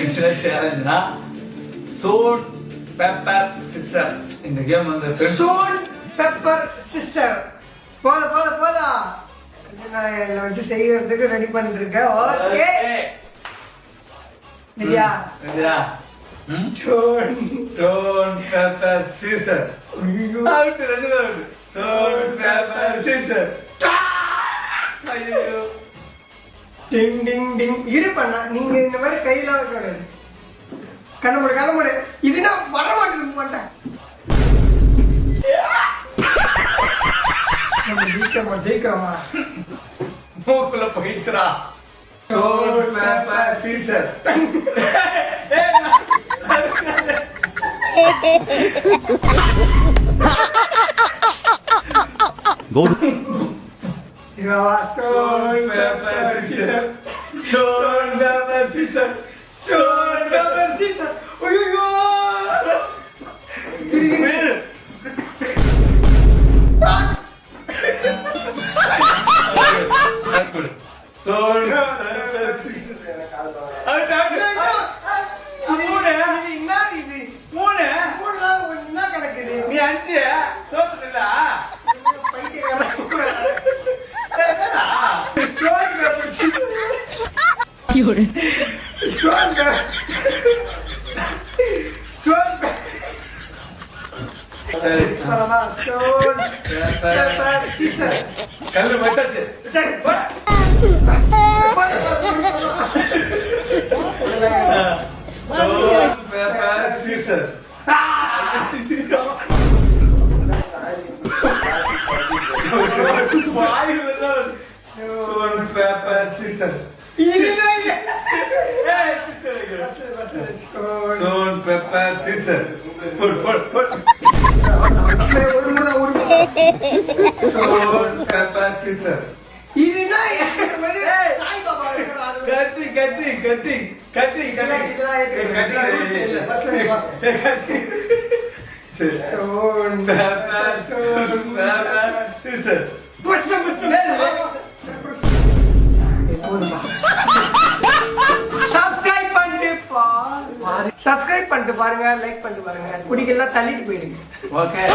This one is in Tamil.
இதுல சேலஞ்சுனா சோன் பெப்பர் சிஸ்டர். இந்த கேம் வந்து சோன் பெப்பர் சிஸ்டர். போதா நான் என்ன வச்சு செய்யறதுக்கு ரெடி பண்ணிட்டு இருக்கேன். ஓகே ரெடியா? Stone, pepper, scissor. Out, stone, pepper, scissor. டிங் டிங் டிங். இரு பண்ணா நீங்க இந்த மாதிரி கையில வைக்க கண்ண மூடு. இதுனா வர மாட்டேங்குது மாட்டேன். நம்ம ஜெயிக்கிறோமா? மூக்குல போயிட்டுறா. Stone, pepper, scissor. Go. Stone, pepper, scissor. Stone, pepper, scissor. Stone, pepper, scissor. Oyugo! Stone, pepper, scissor. நீ அஞ்சு தோத்துட்டா கல்லு வச்சாச்சு. Stone, pepper, scissor. Put. Stone, pepper, scissor. கத்தி. Stone, pepper, scissor. சப்ஸ்கிரைப் பண்ணிட்டு பாருங்க, லைக் பண்ணிட்டு பாருங்க. பிடிக்கல தள்ளிட்டு போயிடுங்க. Okay.